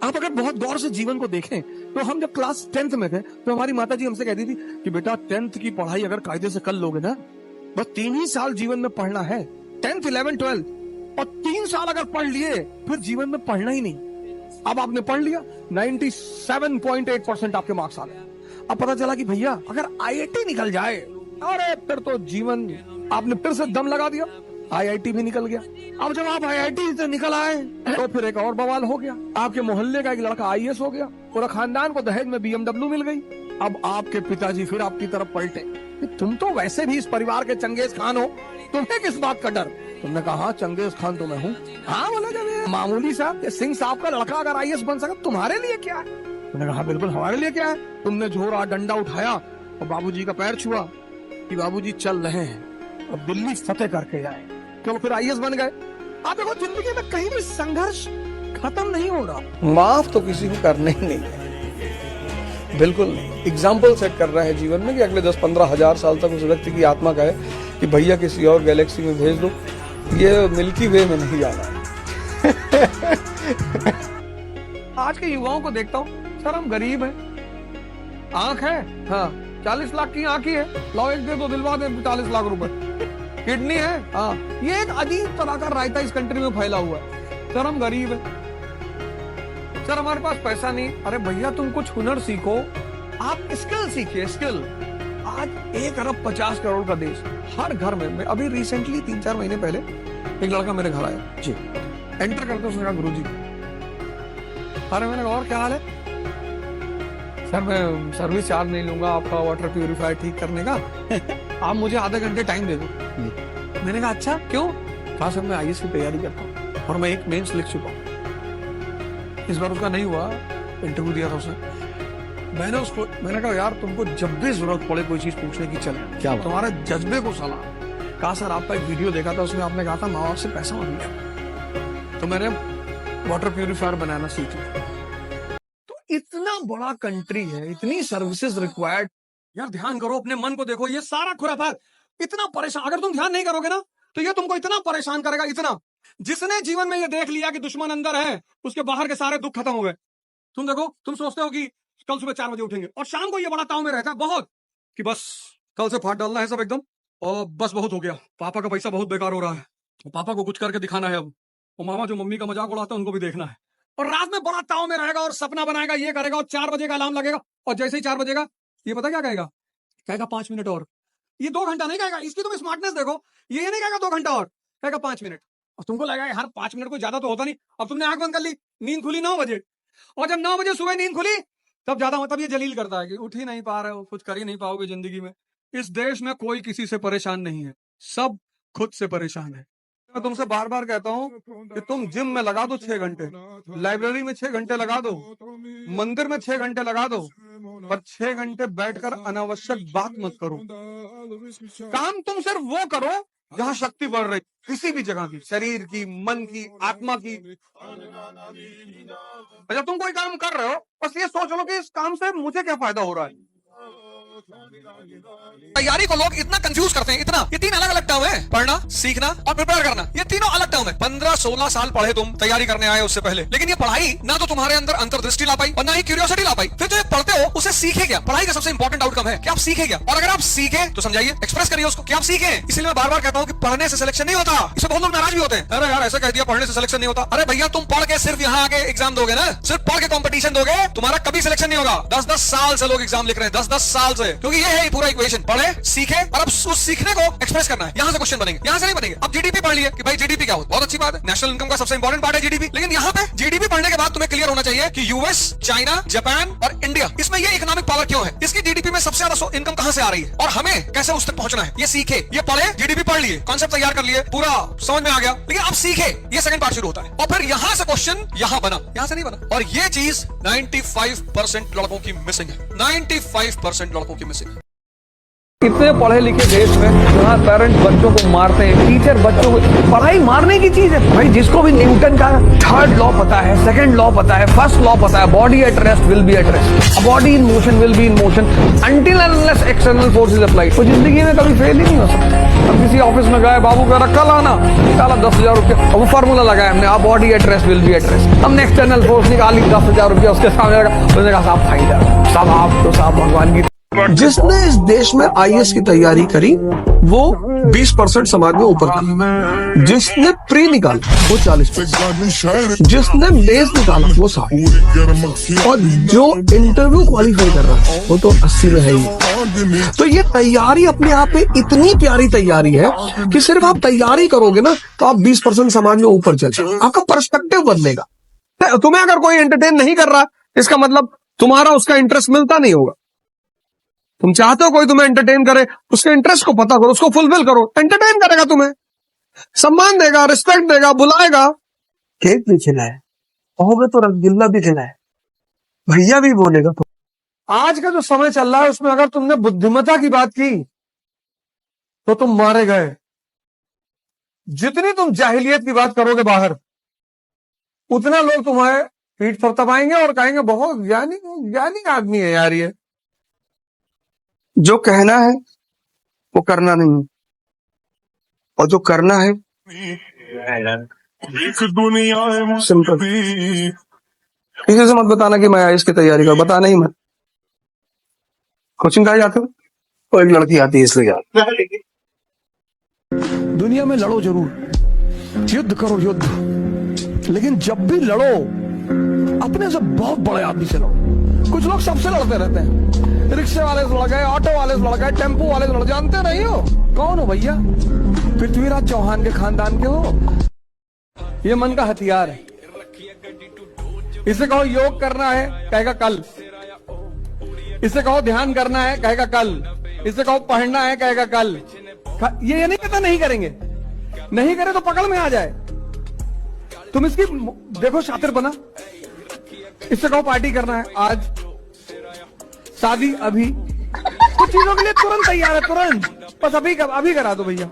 आप अगर बहुत गौर से जीवन को देखें तो हम जब क्लास 10th में थे तो हमारी माता जी हमसे कहती थी कि बेटा 10th की पढ़ाई अगर कायदे से कर लोगे ना, बस 3 ही साल जीवन में पढ़ना है, 10th 11 12, और 3 साल अगर पढ़ लिए फिर जीवन में पढ़ना ही नहीं। अब आपने पढ़ लिया, 97.8% आपके मार्क्स आ गए। अब पता चला कि भैया अगर IIT निकल जाए, अरे फिर तो जीवन, आपने फिर से दम लगा दिया, IIT भी निकल गया। अब जब आप IIT से निकल आए तो फिर एक और बवाल हो गया, आपके मोहल्ले का एक लड़का IAS हो गया, पूरा खानदान को दहेज में BMW मिल गई। अब आपके पिताजी फिर आपकी तरफ पलटे कि तुम तो वैसे भी इस परिवार के चंगेज खान हो, तुम्हें किस बात का डर। तुमने कहा हाँ चंगेज खान तो मैं हूँ। हाँ बोला, जब ये मामूली साहब सिंह साहब का लड़का अगर IAS बन सका तुम्हारे लिए क्या है। तुमने कहा बिल्कुल हमारे लिए क्या है। तुमने झोरा डंडा उठाया और बाबूजी का पैर छुआ कि बाबूजी चल रहे हैं, अब दिल्ली फतेह करके जाए, क्यों फिर IAS बन गए। आप देखो जिंदगी में कहीं भी संघर्ष खत्म नहीं हो रहा। माफ तो किसी को करना ही नहीं है, बिल्कुल नहीं। एग्जाम्पल सेट कर रहा है जीवन में कि अगले 10-15 हजार साल तक उस व्यक्ति की आत्मा का है कि भैया किसी और गैलेक्सी में भेज दो, ये मिल्की वे में नहीं जाना है। आज के युवाओं को देखता हूँ, सर हम गरीब हैं, आंख है हाँ 40 लाख की आंख ही है, लाओ एक दे दो दिलवा दे 40 लाख रुपए। किडनी है हाँ, ये एक अजीब तरह का रायता इस कंट्री में फैला हुआ है। सर हम गरीब है, सर हमारे पास पैसा नहीं। अरे भैया तुम कुछ हुनर सीखो, आप स्किल सीखिए, स्किल। आज 1 अरब 50 करोड़ का देश, हर घर में। मैं अभी रिसेंटली 3-4 महीने पहले एक लड़का मेरे घर आया जी, एंटर करते उसने कहा गुरुजी। अरे मैंने और क्या हाल है। सर मैं सर्विस चार्ज नहीं लूंगा आपका वाटर प्यूरिफायर ठीक करने का, आप मुझे आधे घंटे टाइम दे दो। मैंने कहा अच्छा क्यों। कहा सर मैं IAS की तैयारी करता हूँ और मैं एक मेंस लिख चुका हूँ, इस बार उसका नहीं हुआ, इंटरव्यू दिया था उसने। मैंने कहा यार तुमको जब भी जरूरत पड़े कोई चीज पूछने की चले, क्या तुम्हारे जज्बे को सलाह। कहा सर आपका एक वीडियो देखा था, उसमें आपने कहा था माँ बाप से पैसा मांग लिया, तो मैंने वाटर प्यूरिफायर बनाना सीख लिया। तो इतना बड़ा कंट्री है, इतनी सर्विसेज रिक्वायर्ड। यार ध्यान करो, अपने मन को देखो, ये सारा खुराफात इतना परेशान, अगर तुम ध्यान नहीं करोगे ना तो ये तुमको इतना परेशान करेगा, इतना। जिसने जीवन में ये देख लिया कि दुश्मन अंदर है, उसके बाहर के सारे दुख खत्म हो गए। तुम देखो, तुम सोचते हो कि कल सुबह 4 बजे उठेंगे और शाम को ये बड़ा ताव में रहता है बहुत कि बस कल से फाड़ डालना है सब एकदम, और बस बहुत हो गया, पापा का पैसा बहुत बेकार हो रहा है, पापा को कुछ करके दिखाना है अब, और मामा जो मम्मी का मजाक उड़ाता है उनको भी देखना है। और रात में बड़ा ताव में रहेगा और सपना बनाएगा, ये करेगा, और 4 बजे का अलार्म लगेगा, और जैसे ही 4 बजेगा ये पता क्या कहेगा, 5 मिनट और। ये 2 घंटा नहीं कहेगा, इसकी तुम स्मार्टनेस देखो, ये नहीं कहेगा 2 घंटा और, कहेगा 5 मिनट। और तुमको लगेगा यार 5 मिनट कोई ज्यादा तो होता नहीं। अब तुमने आंख बंद कर ली, नींद खुली 9 बजे, और जब 9 बजे सुबह नींद खुली तब ज्यादा मतलब ये जलील करता है कि उठ ही नहीं पा रहे हो, कुछ कर ही नहीं पाओगे जिंदगी में। इस देश में कोई किसी से परेशान नहीं है, सब खुद से परेशान है। मैं तुमसे बार बार कहता हूँ कि तुम जिम में लगा दो 6 घंटे, लाइब्रेरी में 6 घंटे लगा दो, मंदिर में 6 घंटे लगा दो, पर 6 घंटे बैठकर अनावश्यक बात मत करो। काम तुम सिर्फ वो करो जहाँ शक्ति बढ़ रही, किसी भी जगह की, शरीर की, मन की, आत्मा की। जब तुम कोई काम कर रहे हो बस ये सोच लो कि इस काम से मुझे क्या फायदा हो रहा है। तैयारी को लोग इतना कंफ्यूज करते हैं, इतना। ये 3 अलग अलग टर्म है, पढ़ना, सीखना और प्रिपेयर करना। ये तीनों अलग टर्म है। 15-16 साल पढ़े तुम तैयारी करने आए उससे पहले, लेकिन ये पढ़ाई ना तो तुम्हारे अंदर अंतर्दृष्टि ला पाई और ना ही क्यूरियोसिटी ला पाई। फिर जो पढ़ते हो उसे सीखे क्या। पढ़ाई का सबसे इंपॉर्टेंट आउटकम है कि आप सीखे क्या, और अगर आप सीखे तो समझाइए, एक्सप्रेस करिए उसको कि आप सीखे। इसलिए मैं बार बार कहता हूँ कि पढ़ने से सिलेक्शन नहीं होता। इससे बहुत लोग नाराज भी होते हैं, अरे यार ऐसा कह दिया पढ़ने से सिलेक्शन नहीं होता। अरे भैया तुम पढ़ के सिर्फ यहाँ आके एग्जाम दोगे ना, सिर्फ पढ़ के कॉम्पिटिशन दोगे, तुम्हारा कभी सिलेक्शन नहीं होगा। 10-10 साल से लोग एग्जाम लिख रहे हैं, 10-10 साल से, क्योंकि ये है पूरा इक्वेशन। पढ़े, सीखे, और अब उस सीखने को एक्सप्रेस करना है। यहाँ से क्वेश्चन बनेंगे, यहाँ से नहीं बनेंगे। अब जीडीपी पढ़ लिए कि भाई जीडीपी क्या होता है, बहुत अच्छी बात है, नेशनल इनकम का सबसे इंपॉर्टेंट पार्ट है जीडीपी। लेकिन यहाँ पे जीडीपी पढ़ने के बाद तुम्हें क्लियर होना चाहिए कि यूएस, चाइना, जापान और इंडिया, इसमें ये इकोनॉमिक पावर क्यों है, इसकी जीडीपी में सबसे ज्यादा इनकम कहां से आ रही है, और हमें कैसे उस तक पहुंचना है। ये सीखे, ये पढ़े, जीडीपी पढ़ लिए, कॉन्सेप्ट तैयार कर लिए, पूरा समझ में आ गया, लेकिन अब सीखे, ये सेकंड पार्ट शुरू होता है। और फिर यहाँ से क्वेश्चन यहाँ बना, यहाँ से नहीं बना। और ये चीज 95% लड़कों की मिसिंग है, 95% लड़कों की मिसिंग है। इतने पढ़े लिखे देश में जहाँ पेरेंट्स बच्चों को मारते हैं, टीचर बच्चों को, पढ़ाई मारने की चीज है भाई। जिसको भी न्यूटन का 3rd लॉ पता है, 2nd लॉ पता है, 1st लॉ पता है, body at rest will be at rest, body in motion will be in motion until unless external force is applied. तो जिंदगी में कभी फेल ही नहीं हो सकता। हम किसी ऑफिस में गए, बाबू कह रहा कल आना, निकाला 10,000 रुपया, और वो फार्मूला लगाया हमने, आप body address will be address. हमने एक्सटर्नल फोर्स निकाली, 10,000 रुपया उसके सामने रखा, उसने कहा साहब फायदा, साहब आप तो साहब भगवान की। जिसने इस देश में आईएएस की तैयारी करी वो 20% समाज में ऊपर था, जिसने प्री निकाला वो 40%, जिसने मेज निकाला वो 60%, और जो इंटरव्यू क्वालिफाई कर रहा है वो तो 80 में है ही। तो ये तैयारी अपने आप में इतनी प्यारी तैयारी है कि सिर्फ आप तैयारी करोगे ना तो आप 20% समाज में ऊपर चल जाओगे, आपका पर्सपेक्टिव बदलेगा। तुम्हें अगर कोई एंटरटेन नहीं कर रहा इसका मतलब तुम्हारा उसका इंटरेस्ट मिलता नहीं होगा। तुम चाहते हो कोई तुम्हें एंटरटेन करे, उसके इंटरेस्ट को पता करो, उसको फुलफिल करो, एंटरटेन करेगा, तुम्हें सम्मान देगा, रिस्पेक्ट देगा, बुलाएगा। केक भी खिलाए, कहोगे तो रसगुल्ला भी खिलाए, भैया भी बोलेगा। तो आज का जो समय चल रहा है उसमें अगर तुमने बुद्धिमत्ता की बात की तो तुम मारे गए। जितनी तुम जाहिलियत की बात करोगे बाहर, उतना लोग तुम्हारे पीठ थपथपाएंगे और कहेंगे बहुत ज्ञानी ज्ञानी आदमी है यार ये। जो कहना है वो करना नहीं, और जो करना है सिंपल। किसी से मत बताना कि मैं आईएएस की तैयारी कर, बताना ही मत। कोचिंग कहाँ जाते हो? वो एक लड़की आती है इसलिए जाते। दुनिया में लड़ो जरूर, युद्ध करो युद्ध, लेकिन जब भी लड़ो अपने से बहुत बड़े आदमी से लड़ो। कुछ लोग सबसे लड़ते रहते हैं, रिक्शे वाले से लड़ गए, ऑटो वाले से लड़ गए, टेम्पो वाले से लड़, जानते नहीं हो कौन हो भैया? पृथ्वीराज चौहान के खानदान के हो। ये मन का हथियार है। इसे कहो योग करना है, कहेगा कल। इसे कहो ध्यान करना है, कहेगा कल। इसे कहो पढ़ना है, कहेगा कल। ये नहीं कहता नहीं करेंगे, नहीं करे तो पकड़ में आ जाए। तुम इसकी देखो शातिर बना। इससे कहो पार्टी करना है आज, शादी अभी, कुछ चीजों के लिए तुरंत तैयार है, तुरंत, बस अभी करा दो भैया।